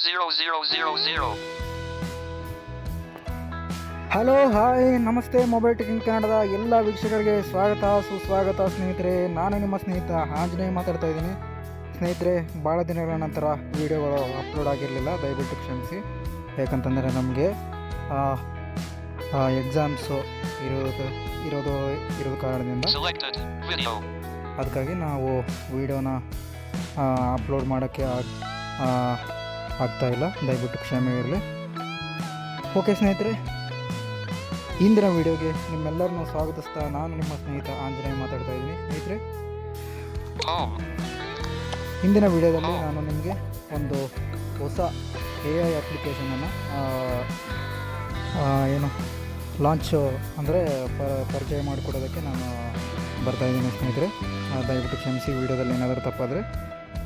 0000. Hello hi ನಮಸ್ತೆ. Mobile technique ಕನ್ನಡದ ಎಲ್ಲ ವೀಕ್ಷಕರಿಗೆ ಸ್ವಾಗತ ಸುಸ್ವಾಗತ ಸ್ನೇಹಿತರೆ. ನಾನು ನಿಮ್ಮ ಸ್ನೇಹಿತ ಆಂಜನೇಯ ಮಾತಾಡ್ತಾ ಇದ್ದೀನಿ. ಸ್ನೇಹಿತರೆ, ಭಾಳ ದಿನಗಳ ನಂತರ ವೀಡಿಯೋಗಳು ಅಪ್ಲೋಡ್ ಆಗಿರಲಿಲ್ಲ, ದಯವಿಟ್ಟು ಕ್ಷಮಿಸಿ. ಯಾಕಂತಂದರೆ ನಮಗೆ ಎಕ್ಸಾಮ್ಸು ಇರೋದು ಕಾರಣದಿಂದ ಅದಕ್ಕಾಗಿ ನಾವು ವೀಡಿಯೋನ ಅಪ್ಲೋಡ್ ಮಾಡೋಕ್ಕೆ ಆಗ್ತಾಯಿಲ್ಲ, ದಯವಿಟ್ಟು ಕ್ಷಮೆ ಇರಲಿ. ಓಕೆ ಸ್ನೇಹಿತರೆ, ಇಂದಿನ ವಿಡಿಯೋಗೆ ನಿಮ್ಮೆಲ್ಲರನ್ನೂ ಸ್ವಾಗತಿಸ್ತಾ ನಾನು ನಿಮ್ಮ ಸ್ನೇಹಿತ ಆಂಜನೇಯ ಮಾತಾಡ್ತಾ ಇದ್ದೀನಿ. ಸ್ನೇಹಿತರೆ, ಇಂದಿನ ವಿಡಿಯೋದಲ್ಲಿ ನಾನು ನಿಮಗೆ ಒಂದು ಹೊಸ AI ಅಪ್ಲಿಕೇಶನನ್ನು ಲಾಂಚ್ ಅಂದರೆ ಪರಿಚಯ ಮಾಡಿಕೊಡೋದಕ್ಕೆ ನಾನು ಬರ್ತಾಯಿದ್ದೀನಿ ಸ್ನೇಹಿತರೆ. ದಯವಿಟ್ಟು ಕ್ಷಮಿಸಿ, ವಿಡಿಯೋದಲ್ಲಿ ಏನಾದರೂ ತಪ್ಪಾದರೆ.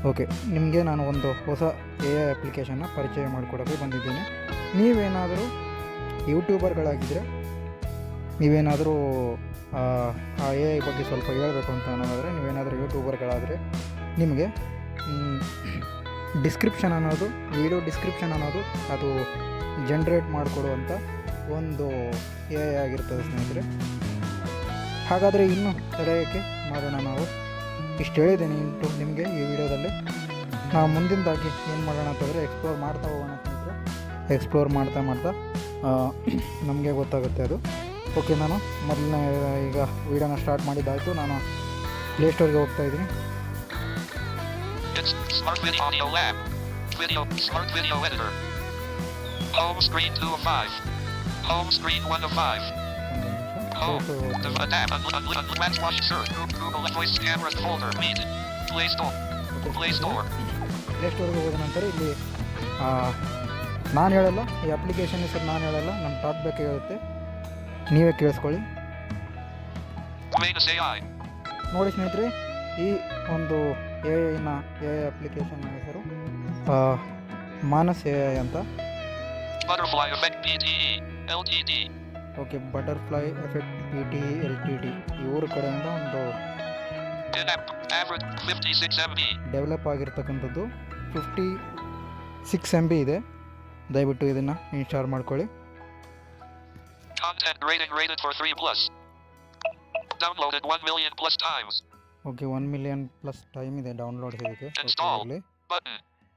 ಓಕೆ, ನಿಮಗೆ ನಾನು ಒಂದು ಹೊಸ AI ಅಪ್ಲಿಕೇಶನ್ನ ಪರಿಚಯ ಮಾಡಿಕೊಡೋಕ್ಕೆ ಬಂದಿದ್ದೀನಿ. ನೀವೇನಾದರೂ ಯೂಟ್ಯೂಬರ್ಗಳಾಗಿದ್ದರೆ, ನೀವೇನಾದರೂ AI ಬಗ್ಗೆ ಸ್ವಲ್ಪ ಹೇಳಬೇಕು ಅಂತ ಅನ್ನೋದಾದರೆ, ನೀವೇನಾದರೂ ಯೂಟ್ಯೂಬರ್ಗಳಾದರೆ ನಿಮಗೆ ಡಿಸ್ಕ್ರಿಪ್ಷನ್ ಅನ್ನೋದು, ವಿಡಿಯೋ ಡಿಸ್ಕ್ರಿಪ್ಷನ್ ಅನ್ನೋದು ಅದು ಜನ್ರೇಟ್ ಮಾಡಿಕೊಡುವಂಥ ಒಂದು AI ಆಗಿರ್ತದೆ ಸ್ನೇಹಿತರೆ. ಹಾಗಾದರೆ ಇನ್ನೂ ತಡೆಯೋಕ್ಕೆ ಮಾಡೋಣ. ನಾವು ಇಷ್ಟು ಹೇಳಿದ್ದೀನಿ ನಿಮಗೆ ಈ ವಿಡಿಯೋದಲ್ಲಿ. ನಾವು ಮುಂದಿನದಾಗಿ ಏನು ಮಾಡೋಣ ಅಂತಂದರೆ ಎಕ್ಸ್ಪ್ಲೋರ್ ಮಾಡ್ತಾ ಹೋಗೋಣ ಸ್ನೇಹಿತರೆ. ಎಕ್ಸ್ಪ್ಲೋರ್ ಮಾಡ್ತಾ ನಮಗೆ ಗೊತ್ತಾಗುತ್ತೆ ಅದು. ಓಕೆ, ನಾನು ಮೊದಲನೇ ಈಗ ವಿಡಿಯೋನ ಸ್ಟಾರ್ಟ್ ಮಾಡಿದ್ದಾಯಿತು. ನಾನು ಪ್ಲೇಸ್ಟೋರ್ಗೆ ಹೋಗ್ತಾ ಇದ್ದೀನಿ. Smart Video Audio Lab. Smart Video Editor. Home screen 2 of 5. Home screen 1 of 5. Home. Tab. Let's watch search. Google Voice Camera Folder. Meet. Play Store. Play Store. ಪ್ಲೇಸ್ಟೋರ್ಗೆ ಹೋದ ನಂತರ ಇಲ್ಲಿ ನಾನು ಹೇಳಲ್ಲ, ಈ ಅಪ್ಲಿಕೇಶನ್ ಹೆಸರು ನಾನು ಹೇಳಲ್ಲ, ನಮ್ಮ ಟಾಕ್ ಬೇಕು ಹೇಳುತ್ತೆ, ನೀವೇ ಕೇಳಿಸ್ಕೊಳ್ಳಿ. ನೋಡಿ ಸ್ನೇಹಿತರೆ, ಈ ಒಂದು AI ಅಪ್ಲಿಕೇಶನ್ ಹೆಸರು ಮಾನಸ್ AI ಅಂತ. Butterfly Effect PTE LTD. Okay, butterfly effect PTE LTD ಇವ್ರ ಕಡೆಯಿಂದ ಒಂದು ಡೆವಲಪ್ ಆಗಿರ್ತಕ್ಕಂಥದ್ದು. 56 MB ಇದೆ. ದಯವಿಟ್ಟು ಇದನ್ನು ಇನ್ಸ್ಟಾಲ್ ಮಾಡ್ಕೊಳ್ಳಿ. Content rated for 3+. Downloaded 1 million plus times. Okay, 1 million plus time ಇದೆ ಡೌನ್ಲೋಡ್ ಇದಕ್ಕೆ. Button.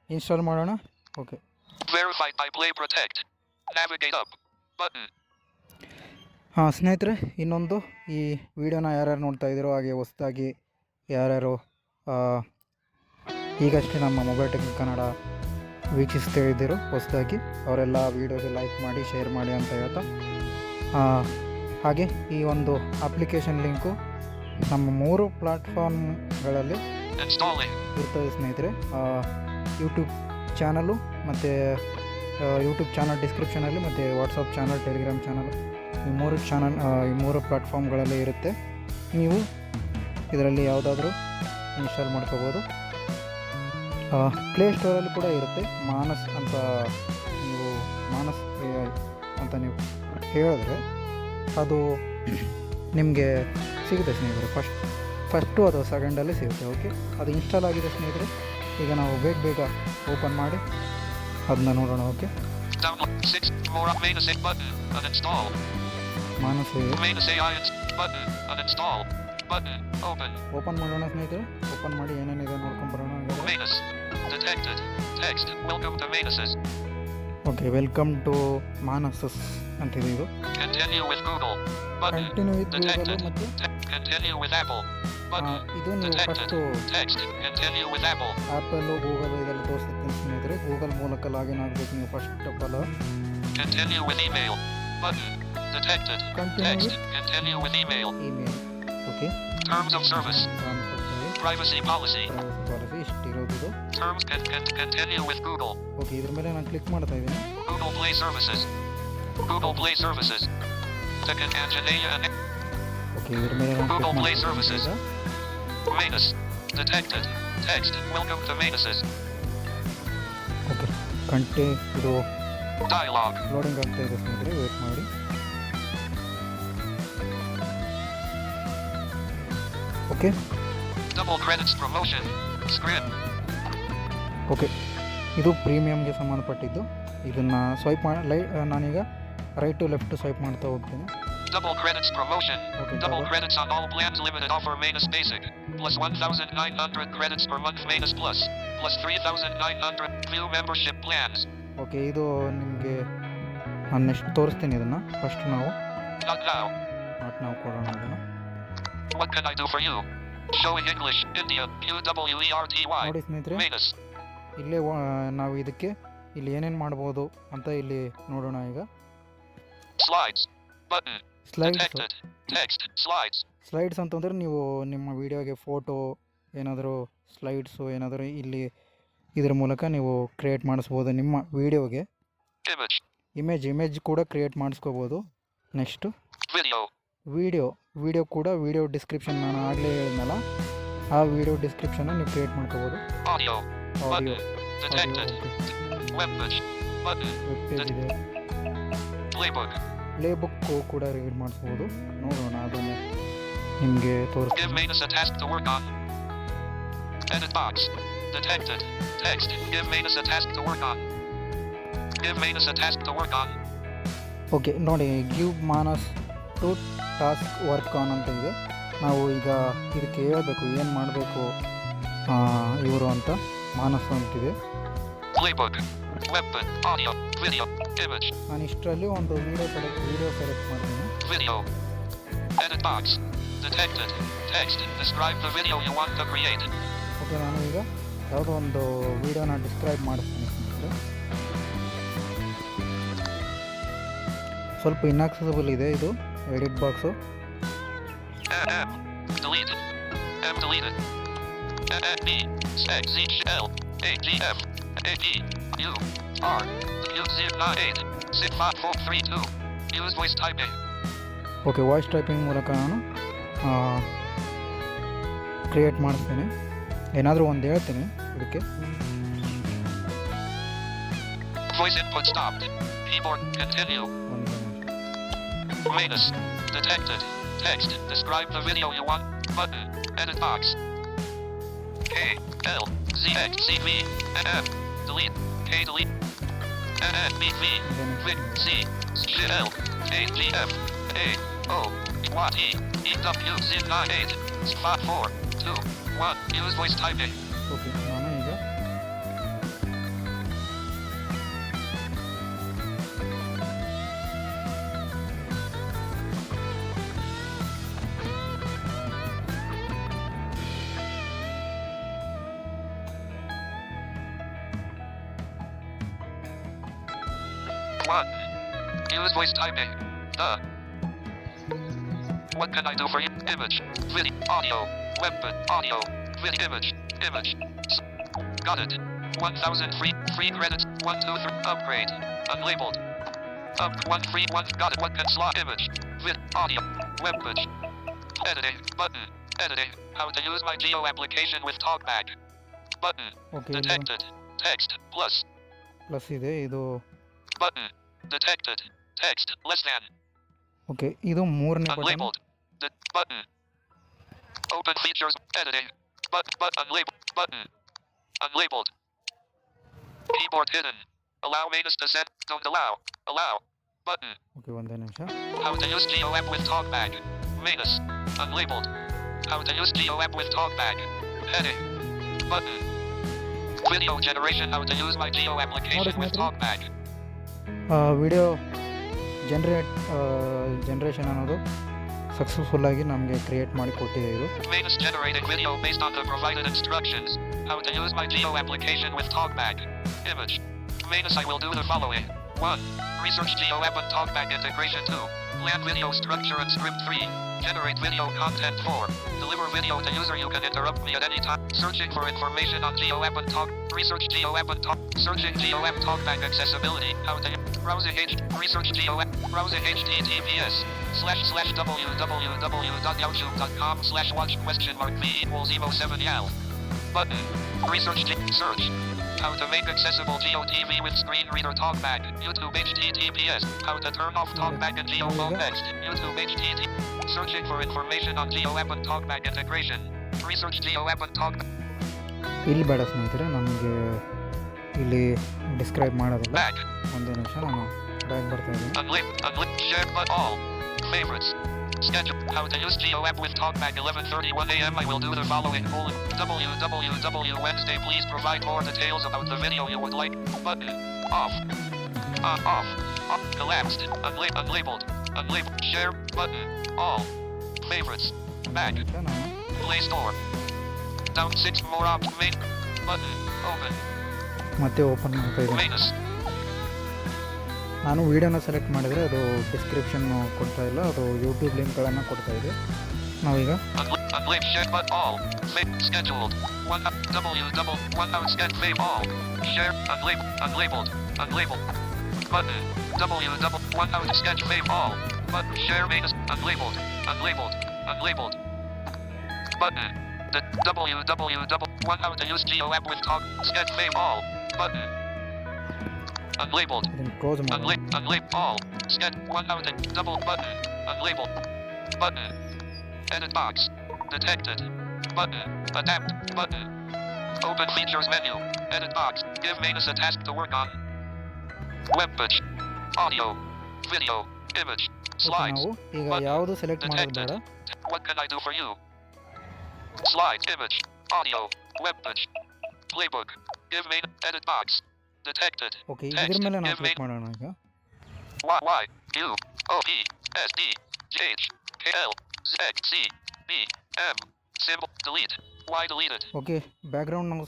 ಇನ್ಸ್ಟಾಲ್ ಮಾಡೋಣ. Okay, Verified by Play Protect. Navigate up. Button. ಸ್ನೇಹಿತರೆ, ಇನ್ನೊಂದು, ಈ ವಿಡಿಯೋನ ಯಾರ್ಯಾರು ನೋಡ್ತಾ ಇದ್ದೀರೋ, ಹಾಗೆ ಹೊಸದಾಗಿ ಯಾರ್ಯಾರು ಈಗಷ್ಟೇ ನಮ್ಮ ಮೊಬೈಲ್ ಟೆಕ್ನಿಕ್ ಕನ್ನಡ ವೀಕ್ಷಿಸ್ತಾ ಇದ್ದೀರೋ ಹೊಸದಾಗಿ, ಅವರೆಲ್ಲ ವೀಡಿಯೋಗೆ ಲೈಕ್ ಮಾಡಿ, ಶೇರ್ ಮಾಡಿ ಅಂತ ಹೇಳ್ತಾ, ಹಾಗೆ ಈ ಒಂದು ಅಪ್ಲಿಕೇಶನ್ ಲಿಂಕು ನಮ್ಮ 3 ಪ್ಲ್ಯಾಟ್ಫಾರ್ಮ್ಗಳಲ್ಲಿ ಇರ್ತದೆ ಸ್ನೇಹಿತರೆ. ಯೂಟ್ಯೂಬ್ ಚಾನಲು ಮತ್ತು ಯೂಟ್ಯೂಬ್ ಚಾನಲ್ ಡಿಸ್ಕ್ರಿಪ್ಷನಲ್ಲಿ, ಮತ್ತು ವಾಟ್ಸಪ್ ಚಾನಲ್, ಟೆಲಿಗ್ರಾಮ್ ಚಾನಲ್, ಈ 3 ಪ್ಲ್ಯಾಟ್ಫಾರ್ಮ್ಗಳಲ್ಲಿ ಇರುತ್ತೆ. ನೀವು ಇದರಲ್ಲಿ ಯಾವುದಾದ್ರೂ ಇನ್ಸ್ಟಾಲ್ ಮಾಡ್ಕೋಬೋದು. ಪ್ಲೇಸ್ಟೋರಲ್ಲಿ ಕೂಡ ಇರುತ್ತೆ. ಮಾನಸ್ ಅಂತ ನೀವು ಮಾನಸ್ AI ಅಂತ ನೀವು ಹೇಳಿದ್ರೆ ಅದು ನಿಮಗೆ ಸಿಗುತ್ತೆ ಸ್ನೇಹಿತರೆ. ಫಸ್ಟು ಅದು ಸೆಕೆಂಡಲ್ಲಿ ಸಿಗುತ್ತೆ. ಓಕೆ, ಅದು ಇನ್ಸ್ಟಾಲ್ ಆಗಿದೆ ಸ್ನೇಹಿತರೆ. ಈಗ ನಾವು ಬೇಗ ಓಪನ್ ಮಾಡಿ ಅದನ್ನ ನೋಡೋಣ. ಓಕೆ, ಮಾನಸ್ ಓಪನ್ ಮಾಡೋಣ ಸ್ನೇಹಿತರೆ. ಓಪನ್ ಮಾಡಿ ಏನೇನಿದೆ ನೋಡ್ಕೊಂಬರೋಣ. ಓಕೆ, ವೆಲ್ಕಮ್ ಟು ಮಾನಸಸ್ ಅಂತಿದೆ ಇದು. ಕಂಟಿನ್ಯೂ ವಿತ್ ಗೂಗಲ್ ಮತ್ತು ಇದು ನೀವು ಫಸ್ಟು ಆ್ಯಪಲ್ಲು ಗೂಗಲ್ ಇದೆಲ್ಲ ತೋರಿಸುತ್ತೆ ಸ್ನೇಹಿತರೆ. ಗೂಗಲ್ ಮೂಲಕ ಲಾಗಿನ್ ಆಗಬೇಕು ನೀವು first of all. Continue with email. Okay, Terms of service. Privacy policy. ಇಷ್ಟಿರೋದು. Continue with Google. Okay, ಇದ್ರ ಮೇಲೆ ನಾನು ಕ್ಲಿಕ್ ಮಾಡ್ತಾ ಇದ್ದೀನಿ. Google Play Services. Google Play Services. Okay, ಇದ್ರ ಮೇಲೆ ನಾನು Google Play Services. Manus. Detected. Text. Welcome to Manuses. Okay, ಇದು Dialogue. Loading ಆಗ್ತಾ ಇದೆ ಸ್ನೇಹಿತರೆ, ವೇಟ್ ಮಾಡಿ. Okay, Double credits promotion. Script. Okay, ಇದು ಪ್ರೀಮಿಯಮ್ಗೆ ಸಂಬಂಧಪಟ್ಟಿದ್ದು. ಇದನ್ನು ಸ್ವೈಪ್ ಮಾಡಿ ನಾನೀಗ ರೈಟ್ ಟು ಲೆಫ್ಟ್ ಸ್ವೈಪ್ ಮಾಡ್ತಾ ಹೋಗ್ತೀನಿ. Double credits promotion. Okay, Double credits on all plans, limited offer Manus Basic. Plus 1,900 credits per month Manus Plus. Plus 3,900 view membership plans. Okay, ಇದು ನಿಮಗೆ ನಾನು ನೆಕ್ಸ್ಟ್ ತೋರಿಸ್ತೀನಿ. ಇದನ್ನು ಫಸ್ಟ್ ನಾವು Not now. ಕೊಡೋಣ. ಇದನ್ನು What can I do for you? Showing English, India, UWERTY. ನೋಡಿ ಸ್ನೇಹಿತರೆ, Manus. ಇಲ್ಲೇ ನಾವು ಇದಕ್ಕೆ ಇಲ್ಲಿ ಏನೇನು ಮಾಡ್ಬೋದು ಅಂತ ಇಲ್ಲಿ ನೋಡೋಣ. ಈಗ Slides. Button. Slides Detected. Text. Slides. Slides ಅಂತಂದರೆ ನೀವು ನಿಮ್ಮ ವಿಡಿಯೋಗೆ ಫೋಟೋ ಏನಾದರೂ ಸ್ಲೈಡ್ಸು ಏನಾದರೂ ಇಲ್ಲಿ ಇದ್ರ ಮೂಲಕ ನೀವು ಕ್ರಿಯೇಟ್ ಮಾಡಿಸ್ಬೋದು. ನಿಮ್ಮ ವಿಡಿಯೋಗೆ Image. ಇಮೇಜ್ ಕೂಡ ಕ್ರಿಯೇಟ್ ಮಾಡಿಸ್ಕೋಬೋದು. Next Video. ವಿಡಿಯೋ ಕೂಡ ವಿಡಿಯೋ ಡಿಸ್ಕ್ರಿಪ್ಷನ್ ನಾನು ಆಗಲೇ ಹೇಳಿದ್ನಲ್ಲ, ಆ ವಿಡಿಯೋ ಡಿಸ್ಕ್ರಿಪ್ಷನ್ನ ನೀವು ಕ್ರಿಯೇಟ್ ಮಾಡ್ಕೋಬೋದು. Audio. Audio Detected. Web page. Button. Web page ಇದೆ. Playbook. ಪ್ಲೇ ಬುಕ್ಕು ಕೂಡ ರೀಡ್ ಮಾಡಿಸ್ಬೋದು. ನೋಡೋಣ, ಅದನ್ನು ನಿಮಗೆ ತೋರಿಸ್ತೀನಿ. Give Manus a task to work on. Edit box. Detected. Text. Give Manus a task to work on. Give Manus a task to work on. Okay, ನೋಡಿ, give Manas to task work on ಅಂತ ಇದೆ. ನಾವು ಈಗ ಇದಕ್ಕೆ ಹೇಳಬೇಕು ಏನು ಮಾಡಬೇಕು ಇವರು ಅಂತ. ಮಾನಸ್ ಅಂತಿದೆ. Playbook. Weapon. Audio. Video. Image. ನಾನು ಇಷ್ಟರಲ್ಲಿ ಒಂದು ವಿಡಿಯೋ ಸೆಲೆಕ್ಟ್ ಮಾಡ್ತೀನಿ. Video. Edit box. Detected. Text. Describe the video you want to create. Okay, ನಾನು ಈಗ ಯಾವುದೋ ಒಂದು ವಿಡಿಯೋನ ಡಿಸ್ಕ್ರೈಬ್ ಮಾಡಿಸ್ತೀನಿ ಸ್ನೇಹಿತರೆ. ಸ್ವಲ್ಪ ಇನ್ಆಕ್ಸೆಸಿಬಲ್ ಇದೆ ಇದು edit box. M. Deleted. M deleted. B. Z L A G F A B U R U 08 65432. Use voice typing. Okay, voice typing ಮೂಲಕ ನಾನು ಕ್ರಿಯೇಟ್ ಮಾಡಿಸ್ತೀನಿ. ಏನಾದರೂ ಒಂದು ಹೇಳ್ತೀನಿ ಇದಕ್ಕೆ. Voice input stopped. Keyboard continue. Manus. Detected. Text. Describe the video you want. Button. Edit box. K L Z X C V N. Delete. K delete. N N B V Vic C G L K G F A O Y E E W Z 98 Spot 4 2 1. Use voice typing. Okay, ನಾನು ಈಗ One. Use voice typing. What can I do for you? Image. Video. Audio. Weapon. Audio. Video. Image. Image. Got it. 1,000 free credits. 1, 2, 3. Upgrade. Unlabeled. Up 1 free 1. Got it. What can slot image? Vid. Audio. Web page. Editing. Button. Editing. How to use my Geo application with TalkBack. Button. Okay, Detected. Text. Plus. Plus ಇದೆ ಇದು. Button. Detected. Text. Less than. Okay, ಇದು ಮೂರನೇ button. Unlabeled. The button. Open features. Editing. But unlabeled. Button. Unlabeled. Keyboard hidden. Allow Manus to send. Don't allow. Allow. Button. Okay, ಒಂದೇ ನಿಮಿಷ. How to use Geo app with TalkBack. Manus. Unlabeled. How to use Geo app with TalkBack. Heading. Button. Video generation. How to use my Geo application with TalkBack. Video generation ಅನ್ನೋದು ಸಕ್ಸಸ್ಫುಲ್ಲಾಗಿ ನಮಗೆ create ಮಾಡಿ ಕೊಟ್ಟಿದೆ ಇದು. Manus generating video based on the provided instructions. How to use my Geo application with TalkBack. Image. Manus, I will do the following. 1. Research Geo app and TalkBack integration. 2. Plan video structure and script. 3. Generate video content. 4. Deliver video to user. You can interrupt me at any time. Searching for information on Geo app and Talk. Research Geo app and Talk. Searching Geo app TalkBack accessibility. How to browsing research Geo app. Browsing https://www.youtube.com/watch?v=v 7yal. Button. Search. How to make accessible Geo TV with screen reader TalkBack. YouTube https. How to turn off TalkBack and Geo phone text. YouTube http. Searching for information on Geo app and TalkBack integration. Research Geo app and TalkBack. ಇಲ್ಲಿ ಬೇಡ ಸ್ನೇಹಿತರೆ, ನಮಗೆ ಇಲ್ಲಿ describe ಮಾಡೋದಿಲ್ಲ. Back. ಒಂದೇ ನಿಮಿಷ ನಾನು bag ಬರ್ತಾ ಇದ್ದೀನಿ. Unlip. Share but all. Favorites. Schedule. How to use Geo app with TalkBack 11:31 a.m. I will do the following. www Wednesday. Please provide more details about the video you would like. Button. Off. Off. Collapsed. Unlabeled. Unlabeled. Share. Button. All. Favorites. Back. ನಾನು Play Store. Down 6 more options. Main. Button. Open. ಮತ್ತೆ open ಮಾಡ್ತಾ ಇದ್ದೀನಿ. Manus. ನಾನು ವೀಡಿಯೋನ select ಮಾಡಿದರೆ ಅದು description ಕೊಡ್ತಾ ಇಲ್ಲ, ಅದು ಯೂಟ್ಯೂಬ್ ಲಿಂಕ್ಗಳನ್ನು ಕೊಡ್ತಾ ಇದೆ. ನಾವೀಗ Unlabeled. Share but all. Scheduled. 1 hour sketch. Save all. Share. Unlabeled. Unlabeled. Button. 1 hour sketch. Save all. Button. Share. Manus. Unlabeled. Unlabeled. Unlabeled. Button. The www 1 hour to use Geo app with talk. Sketch. Save all. Button. Unlabeled. ಇದನ್ನು close ಮಾಡಿ. Unlabeled. All. Sketch. 1 hour to double button. Unlabeled. Button. Edit box. Detected. Button. Adapt. Button. Open features menu. Edit box. Give Manus a task to work on. Web page. Audio. Video. Image. Okay, Slides. ನಾವು ಈಗ ಯಾವುದು select ಮಾಡೋದು ಬೇಡ. What can I do for you? Slides. Image. Audio. Web page. Playbook. Give Manus. Edit box. Detected. Okay, ಇದ್ರ ಮೇಲೆ ನಾವು click ಮಾಡೋಣ ಈಗ. Y U O P S D J H K L Z C B M symbol delete. Y deleted. Okay, background ನಾವು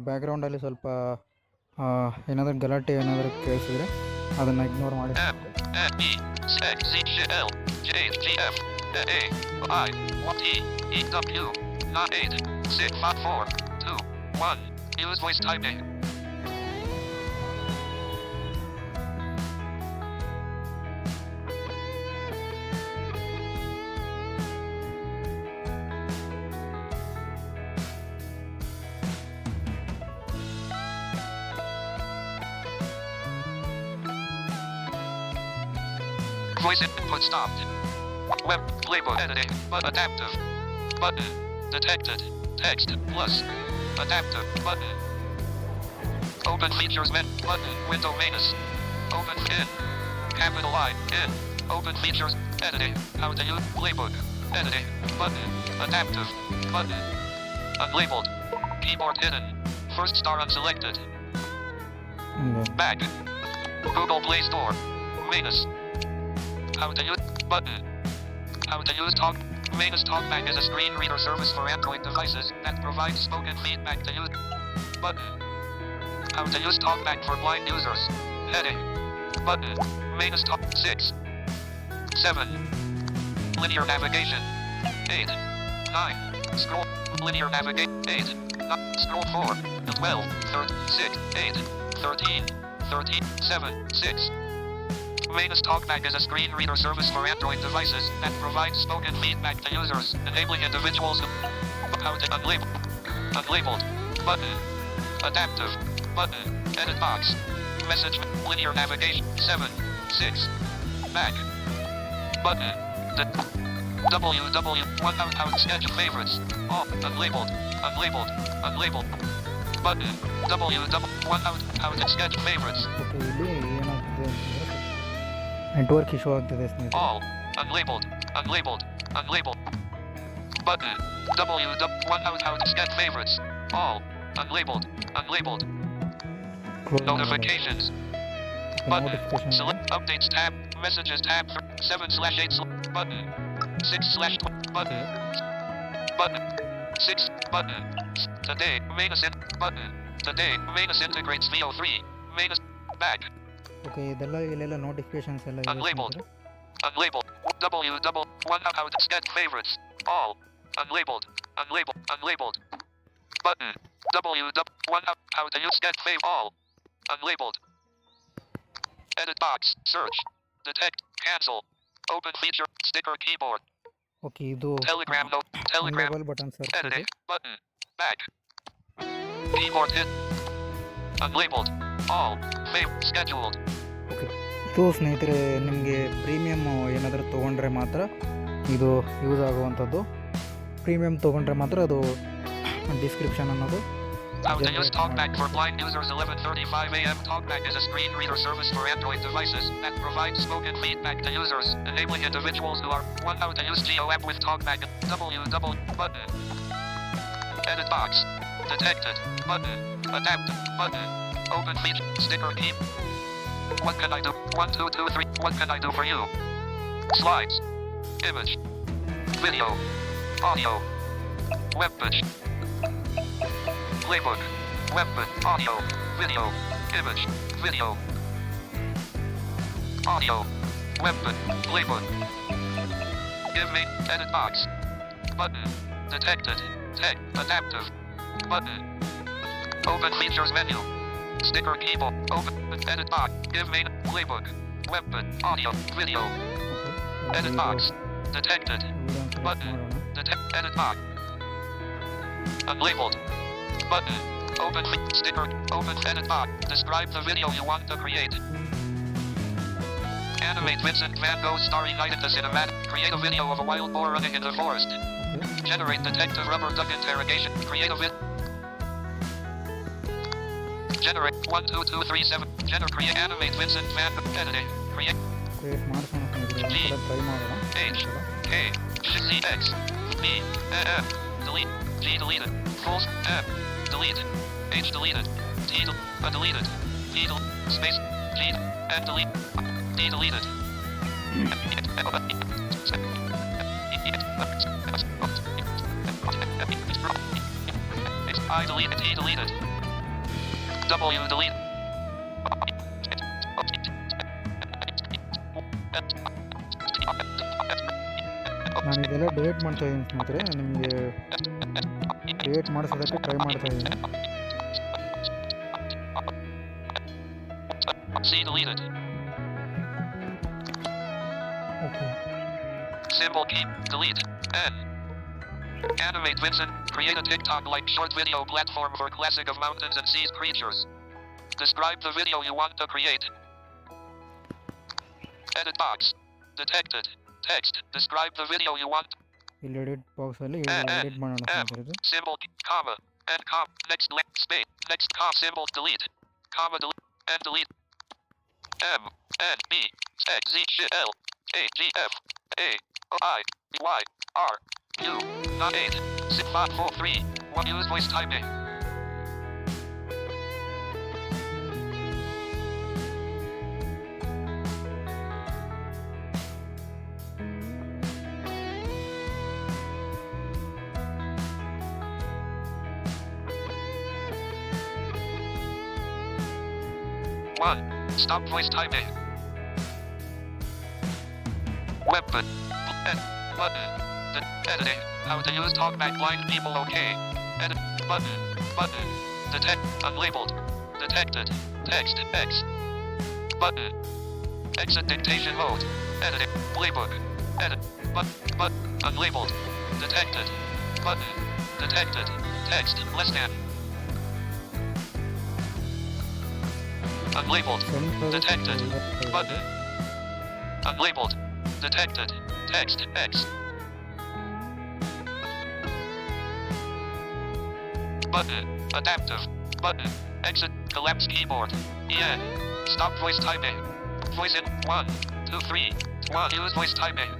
ಬ್ಯಾಕ್ಗ್ರೌಂಡಲ್ಲಿ ಸ್ವಲ್ಪ ಏನಾದರೂ ಗಲಾಟೆ ಏನಾದರೂ ಕೇಳಿಸಿದ್ರೆ ಅದನ್ನು ಇಗ್ನೋರ್ ಮಾಡಿ. M N E Z Z L J G F A I 1 T E W 9 8 6 5 4 2 1. Use voice typing. Voice input stopped. Web playbook editing but adaptive button detected. Text plus adaptive button. Open features menu button. Window Manus. Open in. Capital I in. Open features editing. How to use playbook editing button. Adaptive button. Unlabeled. Keyboard hidden. First star unselected. Back. Google Play Store. Manus. How to use button. How to use Talk. Manus TalkBack is a screen reader service for Android devices that provides spoken feedback to use button. How to use TalkBack for blind users. Heading. Button. Manus Talk 6 7 linear navigation 8 9 scroll linear navigate 8 9 scroll 4 12 6 8 13 13 7 6. Manus TalkBack is a screen reader service for Android devices that provides spoken feedback to users, enabling individuals to how to unlabeled button, adaptive button, edit box, message, linear navigation 7 6 back button, the www 1 schedule favorites all unlabeled button, www 1 schedule favorites. Okay, ಇಲ್ಲಿ ಏನಾಗ್ತದೆ ಅಂತಂದರೆ network issue ಆಗ್ತಿದೆ ಸ್ನೇಹಿತರೆ. All unlabeled button www sketch favorites all unlabeled close notifications button notification select updates tab messages tab 7/8 button 6/12 button 6 button today Manus integrates VO3 Manus back okay, ಇದೆಲ್ಲ ಇಲ್ಲೆಲ್ಲ notifications ಎಲ್ಲ ಇದೆ Unlabeled. ಸ್ನೇಹಿತರೆ. Unlabeled. www 1 sketch favorites. All. Unlabeled. Button. www 1 how to use sketch fave all. Unlabeled. Edit box. Search. Detect. Cancel. Open feature. Sticker keyboard. Okay, ಇದು Telegram note. Telegram. ಅನ್ಲೇಬಲ್ button search ಇದೆ. Editing. Button. Back. Keyboard hit. Unlabeled. All. Fave. Scheduled. Okay, ಇದು ಸ್ನೇಹಿತರೆ ನಿಮಗೆ premium ಏನಾದರೂ ತೊಗೊಂಡ್ರೆ ಮಾತ್ರ ಇದು use ಆಗುವಂಥದ್ದು. ಪ್ರೀಮಿಯಮ್ ತೊಗೊಂಡ್ರೆ ಮಾತ್ರ ಅದು ಡಿಸ್ಕ್ರಿಪ್ಷನ್ ಅನ್ನೋದು How to use generate TalkBack ಮಾಡೋಣ. for blind users. 11:35 a.m. TalkBack is a screen reader service for Android devices that provides spoken feedback to users, enabling individuals who are one how to use Geo app with TalkBack. Double button. Edit box. Detected. Button. Adapt. Button. Open feature. Sticker key. What can I do? 1, 2, 2, 3. What can I do for you? Slides. Image. Video. Audio. Webpage. Playbook. Webpage. Audio. Video. Image. Video. Audio. Webpage. Playbook. Give me. Edit box. Button. Detected. Tech. Adaptive. Button. Open features menu. Sticker keyboard. Open. Edit box. Give me. Playbook. Webpage. Audio. Video. Edit box. Detected. Button. Edit box. Unlabeled. Button. Open sticker. Open edit box. Describe the video you want to create. Animate Vincent Van Gogh starry night in the cinematic. Create a video of a wild boar running in the forest. Generate detective rubber duck interrogation. Create a Generate 1, 2, 2, 3, 7. Create animate Vincent Van Gogh. Editing. Create. Create ಮಾಡ್ಸೋಣ ಸ್ನೇಹಿತರೆ, try ಮಾಡೋಣ. H K C X B F delete G deleted full F deleted H deleted T deleted D space G and delete D deleted I deleted T deleted W deleted ನಾನು ಇದೆಲ್ಲ delete ಮಾಡ್ತಾ ಇದ್ದೀನಿ ಸ್ನೇಹಿತರೆ, ನಿಮಗೆ delete ಮಾಡಿಸೋದಕ್ಕೆ try ಮಾಡ್ತಾ ಇದ್ದೀನಿ. C deleted. Okay, Symbol key. Delete. N. Animate Vincent. Create a TikTok-like short video platform for classic of mountains and seas creatures. Describe the video you want to create. Edit box. Detected. Text. Describe the video you want. ಇಲ್ಲಿ edit ಬಾಕ್ಸಲ್ಲಿ edit ಮಾಡೋಣ ಸ್ನೇಹಿತರೆ. ಇದು Symbol, comma, and next space, next symbol, delete, comma, delete, and delete. M, N, B, X, Z, L, A, G, F, A, I, Y, R, U, not 8, 6, 5, 4, 3, 1, use voice typing. One. Stop voice typing. Weapon. Button. Editing. How to use TalkBack blind people. Okay. Edit. Button. Button. Detect. Unlabeled. Detected. Text. X. Button. Exit dictation mode. Editing. Playbook. Edit. But. Unlabeled. Detected. Button. Detected. Text. Less than. Unlabeled. Detected. Button. Unlabeled. Detected. Text. X. Button. Adaptive. Button. Exit. Collapse keyboard. EN. Stop voice typing. Voice in. 1, 2, 3. 1. Use voice typing.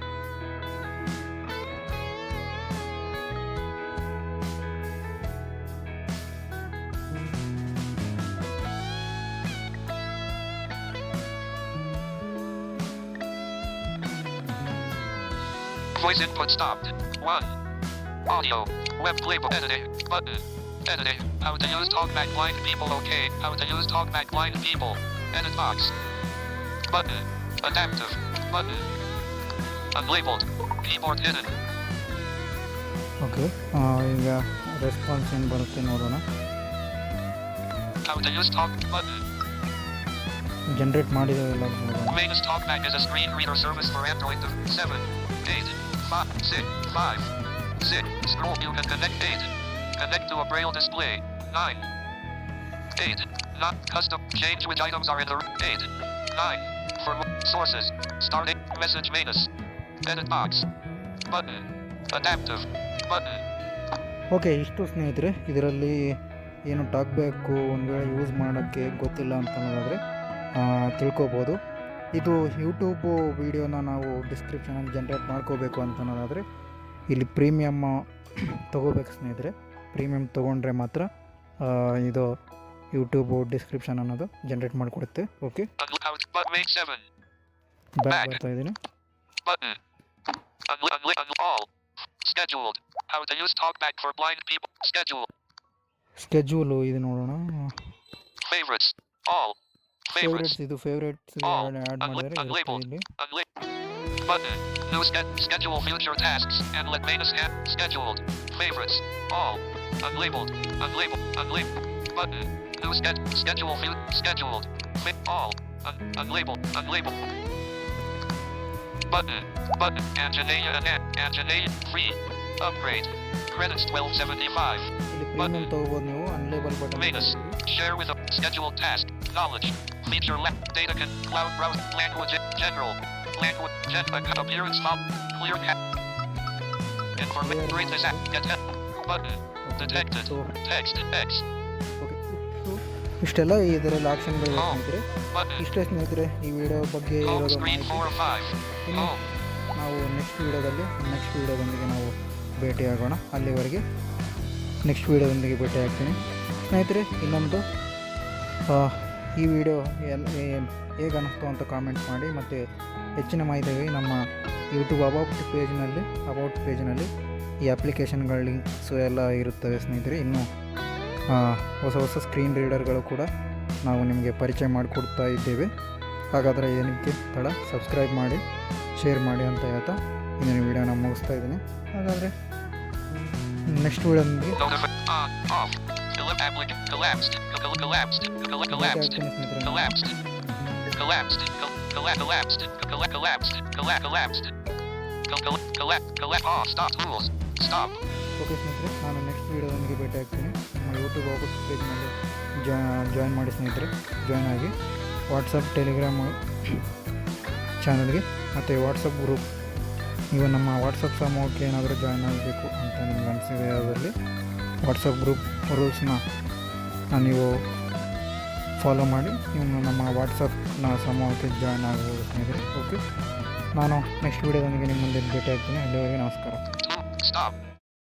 Voice input stopped. 1. Audio. Web playbook editing. Button. Editing. How to use TalkBack blind people. Okay. How to use TalkBack blind people. Edit box. Button. Adaptive. Button. Unlabeled. Keyboard hidden. Okay, ಈಗ response ಏನು ಬರುತ್ತೆ ನೋಡೋಣ. How to use talk button. Generate ಮಾಡಿದೆಲ್ಲ ನೋಡೋಣ. Main TalkBack is a screen reader service for Android. 7, 8, 5, 6, 5, 6. Scroll. You can connect 8. Connect to a braille display. 9, 8. Not custom. Change which items are in the 8, 9. For sources. Starting message Manus. Edit box. Button. Adaptive. Button. Okay, ಇಷ್ಟು ಸ್ನೇಹಿತರೆ. ಇದರಲ್ಲಿ ಏನು ಟಾಕಬೇಕು ಒಂದು ವೇಳೆ use ಮಾಡೋಕ್ಕೆ ಗೊತ್ತಿಲ್ಲ ಅಂತ ಅನ್ನೋದಾದರೆ ತಿಳ್ಕೊಬೋದು. ಇದು ಯೂಟ್ಯೂಬು ವೀಡಿಯೋನ ನಾವು ಡಿಸ್ಕ್ರಿಪ್ಷನಲ್ಲಿ ಜನ್ರೇಟ್ ಮಾಡ್ಕೋಬೇಕು ಅಂತ ಅನ್ನೋದಾದರೆ ಇಲ್ಲಿ ಪ್ರೀಮಿಯಮ್ ತೊಗೋಬೇಕು ಸ್ನೇಹಿತರೆ. ಪ್ರೀಮಿಯಮ್ ತೊಗೊಂಡ್ರೆ ಮಾತ್ರ ಇದು ಯೂಟ್ಯೂಬು ಡಿಸ್ಕ್ರಿಪ್ಷನ್ ಅನ್ನೋದು ಜನ್ರೇಟ್ ಮಾಡಿಕೊಡುತ್ತೆ. ಓಕೆ, ಬ್ಯಾಕ್ ಬರ್ತಾ ಇದ್ದೀನಿ. ಸ್ಕೆಡ್ಯೂಲು ಇದು ನೋಡೋಣ. ಫೇವ್ರೇಟ್ಸ್ ಇದು ಫೇವ್ರೇಟ್ಸ್ ಆ್ಯಡ್ ಮಾಡಿದರೆ ಇಲ್ಲಿ button. New schedule future tasks and let main scheduled. Favorites. All. Unlabeled. Unlabeled. Button. New schedule scheduled. All. Unlabeled. Button. Anjanaea free. Upgrade. Credits 1275. Button. Unlabeled button. Venus. Share with a scheduled task. Knowledge. Feature data cloud browse language general. Language appearance font clear information read this get button detected text X. Okay, ಇಷ್ಟೆಲ್ಲ ಇದರಲ್ಲಿ ಆಪ್ಷನ್ಗಳು ಸ್ನೇಹಿತರೆ. ಇಷ್ಟೇ ಸ್ನೇಹಿತರೆ ಈ video ಬಗ್ಗೆ ಇರೋದು ಮಾಹಿತಿ. ಇನ್ನು ನಾವು ನೆಕ್ಸ್ಟ್ ವಿಡಿಯೋದೊಂದಿಗೆ ನಾವು ಭೇಟಿಯಾಗೋಣ. ಅಲ್ಲಿವರೆಗೆ ನೆಕ್ಸ್ಟ್ ವಿಡಿಯೋದೊಂದಿಗೆ ಭೇಟಿ ಆಗ್ತೀನಿ ಸ್ನೇಹಿತರೆ. ಇನ್ನೊಂದು ಈ ವಿಡಿಯೋ ಹೇಗೆ ಅನ್ನಿಸ್ತು ಅಂತ ಕಾಮೆಂಟ್ ಮಾಡಿ. ಮತ್ತು ಹೆಚ್ಚಿನ ಮಾಹಿತಿಗೆ ನಮ್ಮ ಯೂಟ್ಯೂಬ್ ಅಬೌಟ್ ಪೇಜ್ನಲ್ಲಿ ಈ ಅಪ್ಲಿಕೇಶನ್ಗಳ ಲಿಂಕ್ಸು ಎಲ್ಲ ಇರುತ್ತವೆ ಸ್ನೇಹಿತರೆ. ಇನ್ನು ಹೊಸ ಸ್ಕ್ರೀನ್ ರೀಡರ್ಗಳು ಕೂಡ ನಾವು ನಿಮಗೆ ಪರಿಚಯ ಮಾಡಿಕೊಡ್ತಾ ಇದ್ದೇವೆ. ಹಾಗಾದರೆ ಏನಕ್ಕೆ ತಡ, ಸಬ್ಸ್ಕ್ರೈಬ್ ಮಾಡಿ, ಶೇರ್ ಮಾಡಿ ಅಂತ ಹೇಳ್ತಾ ಇಂದಿನ ವಿಡಿಯೋನ ಮುಗಿಸ್ತಾ ಇದ್ದೀನಿ. ಹಾಗಾದರೆ ನೆಕ್ಸ್ಟ್ ವಿಡಿಯೋದೊಂದಿಗೆ ಓಕೆ ಸ್ನೇಹಿತರೆ, ನಾನು ನೆಕ್ಸ್ಟ್ ವಿಡಿಯೋದೊಂದಿಗೆ ಭೇಟಿ ಆಗ್ತೀನಿ. ನಮ್ಮ ಯೂಟ್ಯೂಬ್ ಅಬೌಟ್ ಪೇಜ್ನಲ್ಲಿ ಜಾಯ್ನ್ ಮಾಡಿ ಸ್ನೇಹಿತರೆ. ಜಾಯ್ನ್ ಆಗಿ ವಾಟ್ಸಪ್, ಟೆಲಿಗ್ರಾಮ್ ಚಾನಲ್ಗೆ ಮತ್ತು ವಾಟ್ಸಪ್ ಗ್ರೂಪ್, ನೀವು ನಮ್ಮ ವಾಟ್ಸಪ್ ಸಮೂಹಕ್ಕೆ ಏನಾದರೂ ಜಾಯ್ನ್ ಆಗಬೇಕು ಅಂತ ನಿಮ್ಗೆ ಅನಿಸಿದೆ ಅದರಲ್ಲಿ ವಾಟ್ಸಪ್ ಗ್ರೂಪ್ ರೂಲ್ಸ್ನ ನೀವು ಫಾಲೋ ಮಾಡಿ ನೀವು ನಮ್ಮ ವಾಟ್ಸಪ್ನ ಸಮೂಹಕ್ಕೆ ಜಾಯ್ನ್ ಆಗ್ಬೋದು ಸ್ನೇಹಿತರೆ. ಓಕೆ, ನಾನು ನೆಕ್ಸ್ಟ್ ವಿಡಿಯೋದೊಂದಿಗೆ ನಿಮ್ಮ ಮುಂದೆ ಭೇಟಿ ಆಗ್ತೀನಿ. ಅಲ್ಲಿವರೆಗೆ ನಮಸ್ಕಾರ.